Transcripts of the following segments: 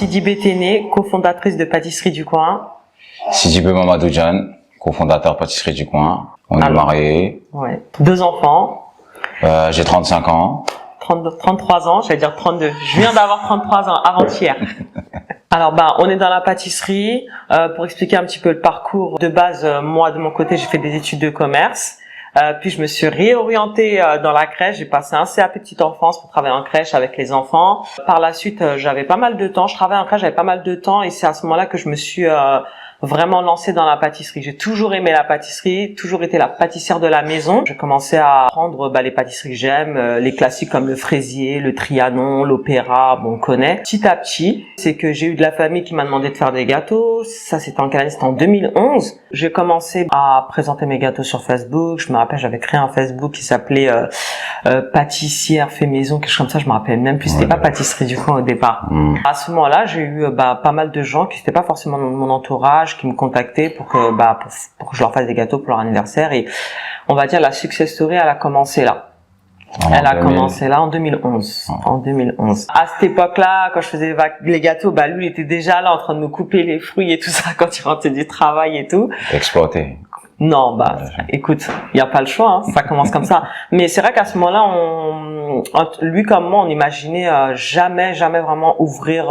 Sidi Béténé, cofondatrice de Pâtisserie du Coin. Sidi Mamadou Diane, cofondateur Pâtisserie du Coin. On est mariés. Ouais. 2 enfants. J'ai 35 ans. 33 ans, j'allais dire 32. Je viens d'avoir 33 ans, avant-hier. Alors, on est dans la pâtisserie. Pour expliquer un petit peu le parcours de base, moi, de mon côté, j'ai fait des études de commerce. Puis je me suis réorientée dans la crèche. J'ai passé un CAP petite enfance pour travailler en crèche avec les enfants. Par la suite, j'avais pas mal de temps. Je travaillais en crèche, j'avais pas mal de temps, et c'est à ce moment-là que je me suis vraiment lancée dans la pâtisserie. J'ai toujours aimé la pâtisserie, toujours été la pâtissière de la maison. J'ai commencé à prendre les pâtisseries que j'aime, les classiques comme le fraisier, le trianon, l'opéra, on connaît. Petit à petit, c'est que j'ai eu de la famille qui m'a demandé de faire des gâteaux. Ça, c'était en quelle année? C'était en 2011. J'ai commencé à présenter mes gâteaux sur Facebook. Je me rappelle, j'avais créé un Facebook qui s'appelait pâtissière fait maison, quelque chose comme ça. Je me rappelle même plus. C'était pas Pâtisserie du Coin au départ. À ce moment-là, j'ai eu pas mal de gens qui n'étaient pas forcément dans mon entourage, qui me contactaient pour que je leur fasse des gâteaux pour leur anniversaire. Et on va dire la success story, elle a commencé là. Elle a commencé là en 2011. En 2011. À cette époque-là, quand je faisais les gâteaux, lui, il était déjà là en train de me couper les fruits et tout ça quand il rentrait du travail et tout. Exploité. Non, écoute, il y a pas le choix, hein, ça commence comme ça. Mais c'est vrai qu'à ce moment-là, lui comme moi, on imaginait jamais vraiment ouvrir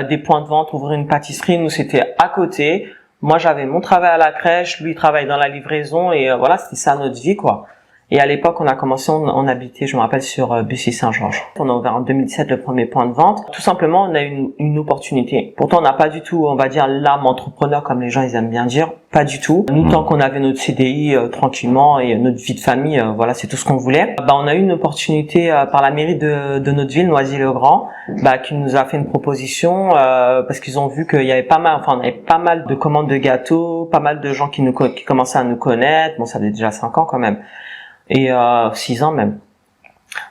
des points de vente, ouvrir une pâtisserie. Nous, c'était à côté. Moi, j'avais mon travail à la crèche, lui, il travaillait dans la livraison, et voilà, c'était ça notre vie, quoi. Et à l'époque, on a commencé, on habitait, je me rappelle, sur Bussy-Saint-Georges. On a ouvert en 2017 le premier point de vente. Tout simplement, on a eu une opportunité. Pourtant, on n'a pas du tout, on va dire, l'âme entrepreneur, comme les gens, ils aiment bien dire. Pas du tout. Nous, tant qu'on avait notre CDI tranquillement et notre vie de famille, voilà, c'est tout ce qu'on voulait. On a eu une opportunité par la mairie de notre ville, Noisy-le-Grand, qui nous a fait une proposition parce qu'ils ont vu qu'il y avait pas mal, on avait pas mal de commandes de gâteaux, pas mal de gens qui commençaient à nous connaître. Bon, ça fait déjà 5 ans quand même. Et 6 ans même.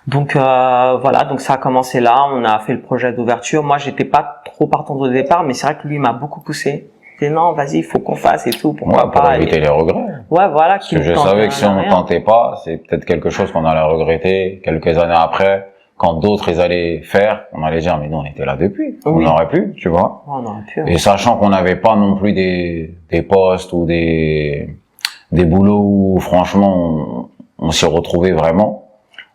Donc voilà, donc ça a commencé là, on a fait le projet d'ouverture. Moi, j'étais pas trop partante au départ, mais c'est vrai que lui m'a beaucoup poussé. Il disait non, vas-y, il faut qu'on fasse et tout, pourquoi pas. Pour éviter les regrets. Ouais, voilà. Parce que je savais que si on ne tentait pas, c'est peut-être quelque chose qu'on allait regretter quelques années après. Quand d'autres ils allaient faire, on allait dire mais nous on était là depuis, on aurait pu, tu vois. On aurait pu. Et sachant qu'on n'avait pas non plus des postes ou des boulots où franchement on s'y retrouvait vraiment.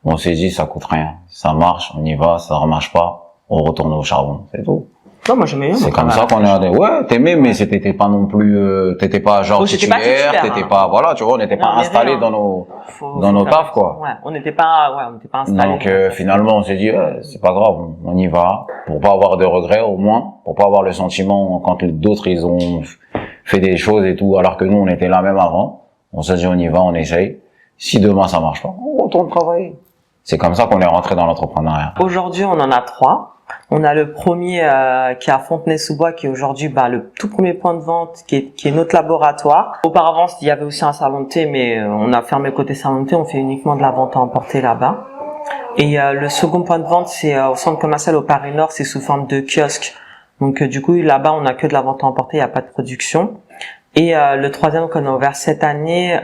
On s'est dit, ça coûte rien. Ça marche, on y va, ça ne marche pas, on retourne au charbon. C'est tout. Non, moi j'aimais bien. C'est comme ça qu'on est allé. Ouais, t'aimais, mais t'étais pas non plus, t'étais pas genre titulaire, t'étais pas, voilà, tu vois, on n'était pas installé dans nos tafs, quoi. Ouais, on n'était pas installé. Donc, finalement, on s'est dit, c'est pas grave, on y va. Pour pas avoir de regrets, au moins. Pour pas avoir le sentiment, quand d'autres, ils ont fait des choses et tout, alors que nous, on était là même avant. On s'est dit, on y va, on essaye. Si demain ça marche pas, on retourne travailler. C'est comme ça qu'on est rentré dans l'entrepreneuriat. Aujourd'hui, on en a 3. On a le premier qui est à Fontenay-sous-Bois, qui est aujourd'hui le tout premier point de vente, qui est notre laboratoire. Auparavant, il y avait aussi un salon de thé, mais on a fermé le côté salon de thé. On fait uniquement de la vente à emporter là-bas. Et le second point de vente, c'est au centre commercial au Paris Nord. C'est sous forme de kiosque. Donc du coup, là-bas, on a que de la vente à emporter. Il n'y a pas de production. Et le troisième qu'on a ouvert cette année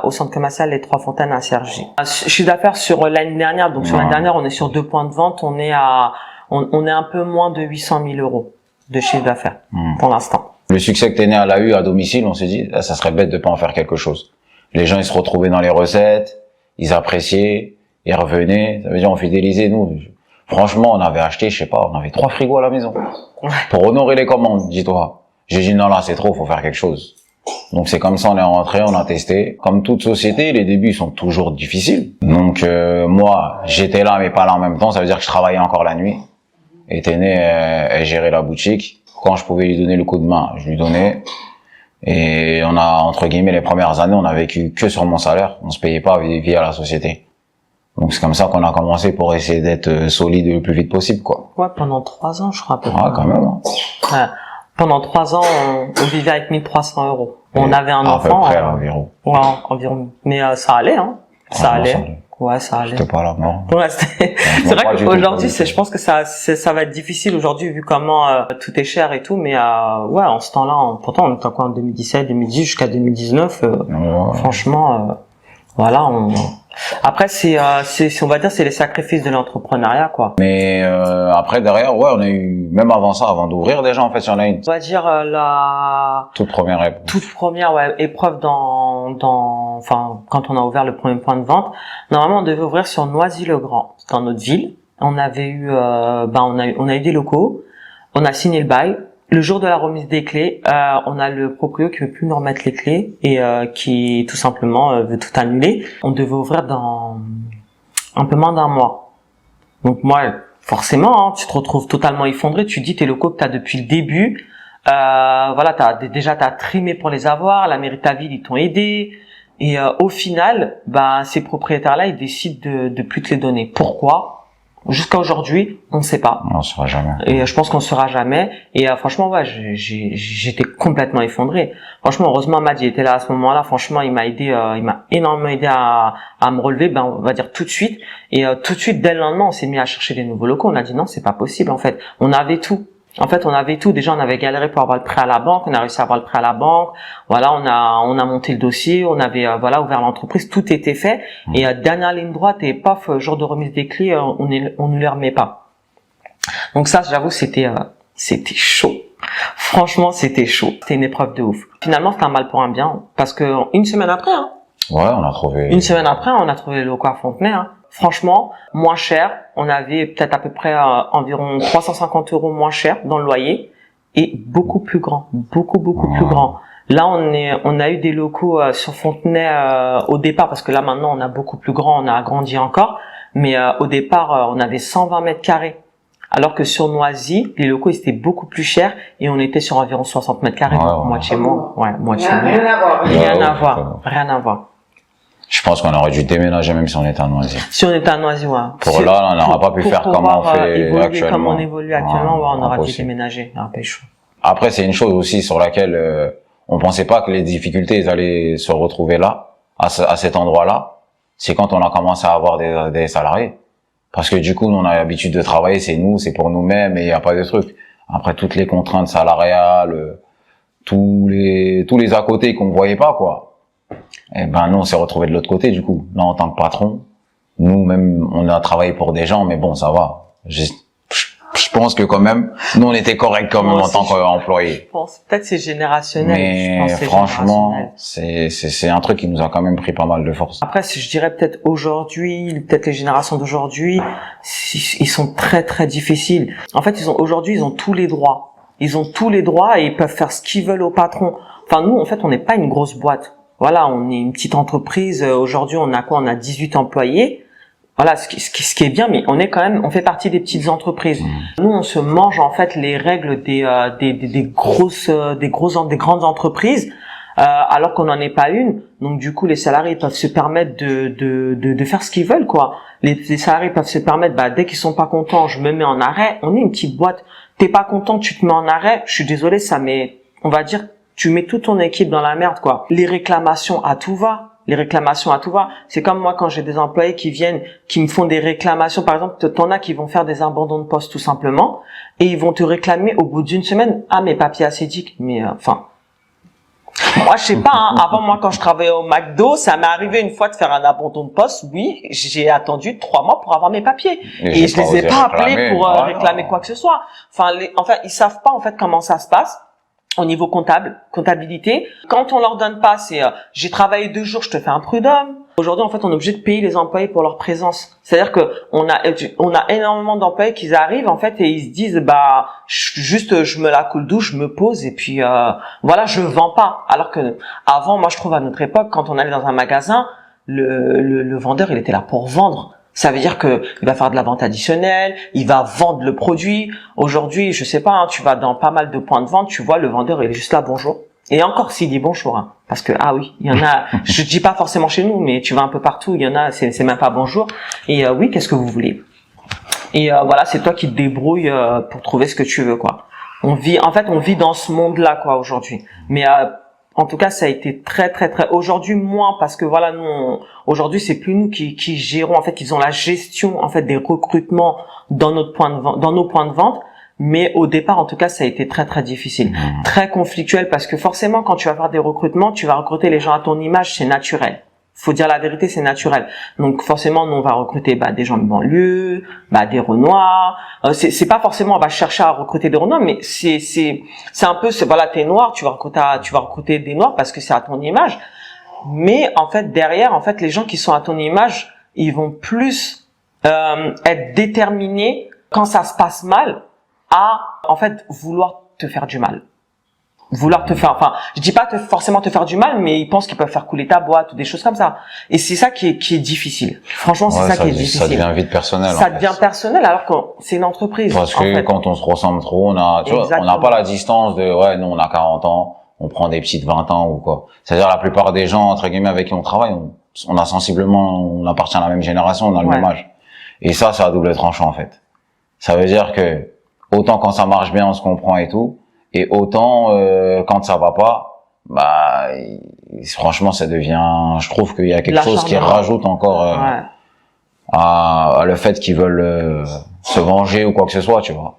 au centre commercial Les Trois Fontaines à Cergy. Chiffre d'affaires sur l'année dernière, donc sur l'année dernière, on est sur 2 points de vente, on est un peu moins de 800 000 euros de chiffre d'affaires pour l'instant. Le succès que Téné a eu à domicile, on s'est dit, ça serait bête de pas en faire quelque chose. Les gens, ils se retrouvaient dans les recettes, ils appréciaient, ils revenaient, ça veut dire on fidélisait nous. Franchement, on avait acheté, je sais pas, on avait 3 frigos à la maison pour honorer les commandes, dis-toi. J'ai dit non là c'est trop, faut faire quelque chose. Donc c'est comme ça on est rentré, on a testé. Comme toute société, les débuts sont toujours difficiles. Donc moi j'étais là mais pas là en même temps, ça veut dire que je travaillais encore la nuit. Et Téné elle gérait la boutique. Quand je pouvais lui donner le coup de main, je lui donnais. Et on a entre guillemets les premières années, on a vécu que sur mon salaire, on se payait pas via la société. Donc c'est comme ça qu'on a commencé pour essayer d'être solide le plus vite possible quoi. Ouais, pendant 3 ans je crois à peu près. Ouais quand même. Hein. Ouais. Pendant 3 ans, on vivait avec 1 300 euros. On avait un enfant. À peu près, environ. Ouais, environ. Mais ça allait, hein. Ça allait. Ouais, ça allait. C'était pas là, non. Ouais, c'est vrai qu'aujourd'hui, je pense que ça va être difficile aujourd'hui vu comment tout est cher et tout. Mais ouais, en ce temps-là, pourtant, on était quoi en 2017, 2010 jusqu'à 2019. Franchement, voilà, Après, on va dire, c'est les sacrifices de l'entrepreneuriat, quoi. Mais après derrière, ouais, on a eu même avant ça, avant d'ouvrir déjà en fait, il y en a une On va dire la toute première époque. épreuve enfin, quand on a ouvert le premier point de vente. Normalement, on devait ouvrir sur Noisy-le-Grand, dans notre ville. On avait eu, on a eu des locaux. On a signé le bail. Le jour de la remise des clés, on a le proprio qui veut plus nous remettre les clés et qui tout simplement veut tout annuler. On devait ouvrir dans un peu moins d'un mois. Donc moi, forcément, hein, tu te retrouves totalement effondré. Tu dis tes locaux que tu as depuis le début. Voilà, t'as trimé pour les avoir. La mairie de ta ville, ils t'ont aidé. Et au final, ces propriétaires-là, ils décident de plus te les donner. Pourquoi ? Jusqu'à aujourd'hui, on ne sait pas. On saura jamais. Et je pense qu'on ne saura jamais. Et franchement, ouais, j'étais complètement effondré. Franchement, heureusement, Mad, il était là à ce moment-là. Franchement, il m'a aidé, il m'a énormément aidé à me relever. On va dire tout de suite. Et tout de suite, dès le lendemain, on s'est mis à chercher des nouveaux locaux. On a dit non, c'est pas possible. En fait, on avait tout. En fait, on avait tout. Déjà, on avait galéré pour avoir le prêt à la banque. On a réussi à avoir le prêt à la banque. Voilà, on a monté le dossier. On avait, ouvert l'entreprise. Tout était fait. Et dernière ligne droite et paf, jour de remise des clés, on ne les remet pas. Donc ça, j'avoue, c'était chaud. Franchement, c'était chaud. C'était une épreuve de ouf. Finalement, c'était un mal pour un bien parce que une semaine après, ouais, on a trouvé. Une semaine après, on a trouvé les locaux à Fontenay. Franchement, moins cher. On avait peut-être à peu près environ 350 € moins cher dans le loyer et beaucoup plus grand, beaucoup plus grand. Là, on a eu des locaux sur Fontenay au départ parce que là maintenant on a beaucoup plus grand, on a agrandi encore. Mais au départ, on avait 120 mètres carrés. Alors que sur Noisy, les locaux étaient beaucoup plus chers et on était sur environ 60 mètres carrés, donc moitié moins. Ouais, moitié moins. Rien à voir. Rien à voir. Je pense qu'on aurait dû déménager même si on était à Noisy. Si on était à Noisy, ouais. Pour là, on n'aura pas pu faire comme on fait actuellement. Comme on évolue actuellement, on aura dû déménager. Après, c'est une chose aussi sur laquelle on pensait pas que les difficultés allaient se retrouver là, à cet endroit-là. C'est quand on a commencé à avoir des salariés. Parce que du coup, on a l'habitude de travailler, c'est pour nous-mêmes et il n'y a pas de truc. Après, toutes les contraintes salariales, tous les à côté qu'on voyait pas, quoi. Et nous, on s'est retrouvés de l'autre côté, du coup. Là, en tant que patron, nous, même, on a travaillé pour des gens, mais bon, ça va. Je pense que quand même, nous, on était corrects quand même en tant qu'employés. Je pense, peut-être c'est générationnel. Mais franchement, c'est un truc qui nous a quand même pris pas mal de force. Après, si je dirais peut-être aujourd'hui, peut-être les générations d'aujourd'hui, ils sont très, très difficiles. En fait, aujourd'hui, ils ont tous les droits. Ils ont tous les droits et ils peuvent faire ce qu'ils veulent au patron. Enfin, nous, en fait, on n'est pas une grosse boîte. Voilà, on est une petite entreprise. Aujourd'hui, on a quoi? On a 18 employés. Voilà, ce qui est bien, mais on fait partie des petites entreprises. Nous, on se mange en fait les règles des grandes entreprises, alors qu'on n'en est pas une. Donc du coup, les salariés peuvent se permettre de faire ce qu'ils veulent, quoi. Les salariés peuvent se permettre, dès qu'ils sont pas contents, je me mets en arrêt. On est une petite boîte. T'es pas content, tu te mets en arrêt. Je suis désolé, on va dire, tu mets toute ton équipe dans la merde, quoi. Les réclamations à tout va. C'est comme moi quand j'ai des employés qui viennent, qui me font des réclamations. Par exemple, t'en as qui vont faire des abandons de poste tout simplement, et ils vont te réclamer au bout d'une semaine. Ah, mes papiers acédiques. Mais moi je sais pas. Avant, moi quand je travaillais au McDo, ça m'est arrivé une fois de faire un abandon de poste. Oui, j'ai attendu 3 mois pour avoir mes papiers, et je les ai pas appelés pour réclamer quoi que ce soit. Ils savent pas en fait comment ça se passe. Au niveau comptabilité, quand on leur donne pas, c'est j'ai travaillé 2 jours, je te fais un prud'homme. Aujourd'hui, en fait, on est obligé de payer les employés pour leur présence. C'est-à-dire que on a énormément d'employés qui arrivent en fait et ils se disent je me la coule douce, je me pose et puis voilà, je vends pas. Alors que avant, moi je trouve à notre époque, quand on allait dans un magasin, le vendeur il était là pour vendre. Ça veut dire que il va faire de la vente additionnelle, il va vendre le produit. Aujourd'hui, je sais pas, tu vas dans pas mal de points de vente, tu vois le vendeur il est juste là bonjour. Et encore s'il dit bonjour, parce que il y en a, je dis pas forcément chez nous, mais tu vas un peu partout, il y en a, c'est même pas bonjour. Et oui, qu'est-ce que vous voulez? Et voilà, c'est toi qui te débrouilles pour trouver ce que tu veux, quoi. On vit dans ce monde-là, quoi, aujourd'hui. Mais en tout cas, ça a été très, très, très. Aujourd'hui, moins parce que voilà, aujourd'hui, c'est plus nous qui gérons. En fait, ils ont la gestion en fait des recrutements dans nos points de vente. Mais au départ, en tout cas, ça a été très, très difficile, très conflictuel parce que forcément, quand tu vas faire des recrutements, tu vas recruter les gens à ton image, c'est naturel. faut dire la vérité, c'est naturel. Donc forcément, nous on va recruter des gens de banlieue, des Renois. C'est pas forcément on va chercher à recruter des Renois, mais c'est un peu voilà, t'es noir, tu vas recruter des noirs parce que c'est à ton image. Mais en fait derrière, en fait les gens qui sont à ton image, ils vont plus être déterminés quand ça se passe mal à en fait vouloir te faire du mal. Je dis pas forcément te faire du mal, mais ils pensent qu'ils peuvent faire couler ta boîte ou des choses comme ça. Et c'est ça qui est difficile. Franchement, c'est ça qui est difficile. Ça devient vite personnel. Ça devient personnel alors que c'est une entreprise. Parce que quand on se ressemble trop, on n'a pas la distance de, ouais, nous on a 40 ans, on prend des petites 20 ans ou quoi. C'est-à-dire la plupart des gens, entre guillemets, avec qui on travaille, on appartient à la même génération, on a le même âge. Et ça à double tranchant, en fait. Ça veut dire que, autant quand ça marche bien, on se comprend et tout, et autant quand ça va pas, franchement ça devient, je trouve qu'il y a quelque chose qui rajoute encore à le fait qu'ils veulent se venger ou quoi que ce soit, tu vois.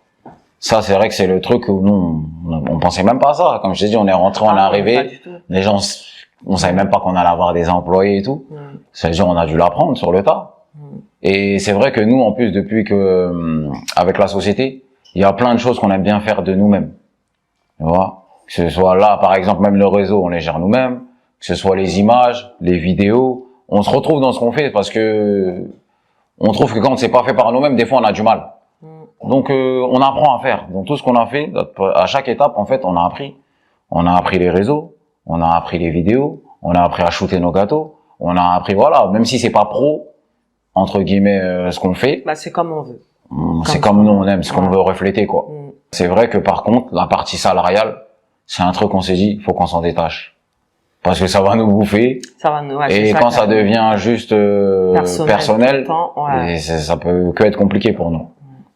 Ça c'est vrai que c'est le truc où nous on pensait même pas à ça. Comme je t'ai dit, on est rentré, on est arrivé, les gens on savait même pas qu'on allait avoir des employés et tout. C'est-à-dire on a dû l'apprendre sur le tas. Et c'est vrai que nous en plus depuis que avec la société, il y a plein de choses qu'on aime bien faire de nous-mêmes. Tu vois, que ce soit là, par exemple, même le réseau, on les gère nous-mêmes, que ce soit les images, les vidéos, on se retrouve dans ce qu'on fait parce que on trouve que quand c'est pas fait par nous-mêmes, des fois on a du mal. Donc on apprend à faire. Donc tout ce qu'on a fait, à chaque étape, en fait, on a appris. On a appris les réseaux, on a appris les vidéos, on a appris à shooter nos gâteaux, on a appris, voilà, même si c'est pas pro, entre guillemets, ce qu'on fait. C'est comme on veut. C'est comme nous on aime, ce qu'on veut refléter, quoi. C'est vrai que par contre, la partie salariale, c'est un truc qu'on s'est dit, il faut qu'on s'en détache. Parce que ça va nous bouffer. Et quand ça devient juste personnel, ça peut que être compliqué pour nous.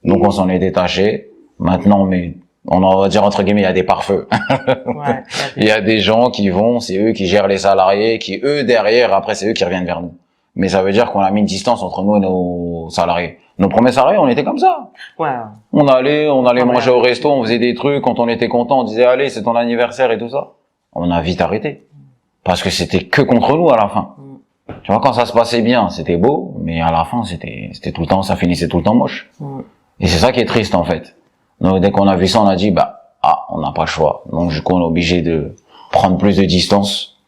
Donc on s'en est détaché. Maintenant, on va dire entre guillemets, il y a des pare-feux. Il y a des gens qui vont, c'est eux qui gèrent les salariés, qui eux derrière, après c'est eux qui reviennent vers nous. Mais ça veut dire qu'on a mis une distance entre nous et nos salariés. Nos premiers salariés, on était comme ça. On allait manger au resto, on faisait des trucs, quand on était content, on disait allez, c'est ton anniversaire et tout ça. On a vite arrêté. Parce que c'était que contre nous à la fin. Tu vois, quand ça se passait bien, c'était beau, mais à la fin, c'était tout le temps, ça finissait tout le temps moche. Et c'est ça qui est triste, en fait. Donc, dès qu'on a vu ça, on a dit, on n'a pas le choix. Donc, du coup, on est obligé de prendre plus de distance.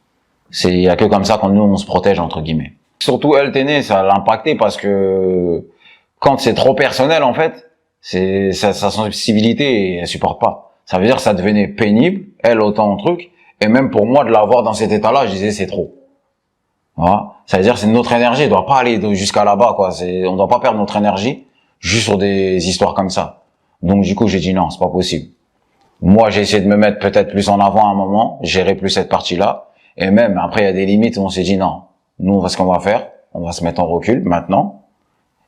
Il y a que comme ça qu'on nous, on se protège, entre guillemets. Surtout, elle, Téné, ça l'a impacté parce que quand c'est trop personnel, en fait, sa sensibilité, elle supporte pas. Ça veut dire que ça devenait pénible, elle autant en truc, et même pour moi de la voir dans cet état-là, je disais c'est trop. Voilà. Ça veut dire que c'est notre énergie, elle doit pas aller jusqu'à là-bas, quoi. On doit pas perdre notre énergie juste sur des histoires comme ça. Donc du coup, j'ai dit non, c'est pas possible. Moi, j'ai essayé de me mettre peut-être plus en avant à un moment, gérer plus cette partie-là, et même après il y a des limites où on s'est dit non. Nous, ce qu'on va faire, on va se mettre en recul maintenant,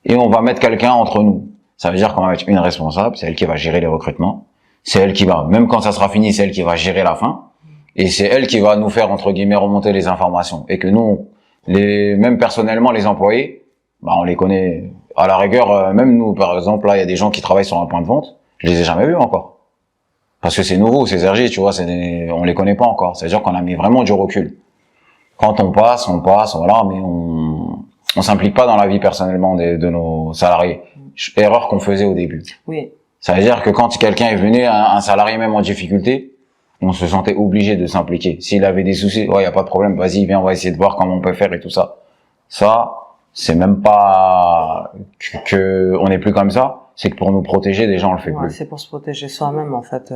et on va mettre quelqu'un entre nous. Ça veut dire qu'on va mettre une responsable, c'est elle qui va gérer les recrutements, c'est elle qui va, même quand ça sera fini, c'est elle qui va gérer la fin, et c'est elle qui va nous faire, entre guillemets, remonter les informations. Et que nous, même personnellement, les employés, on les connaît, à la rigueur, même nous, par exemple, là, il y a des gens qui travaillent sur un point de vente, je les ai jamais vus encore. Parce que c'est nouveau, c'est RG, tu vois, on les connaît pas encore. C'est-à-dire qu'on a mis vraiment du recul. Quand on passe, voilà, mais on s'implique pas dans la vie personnellement de nos salariés. Erreur qu'on faisait au début. Oui. Ça veut dire que quand quelqu'un est venu, un salarié même en difficulté, on se sentait obligé de s'impliquer. S'il avait des soucis, y a pas de problème, vas-y, viens, on va essayer de voir comment on peut faire et tout ça. Ça, c'est même pas que on n'est plus comme ça, c'est que pour nous protéger, déjà on le fait plus. C'est pour se protéger soi-même, en fait.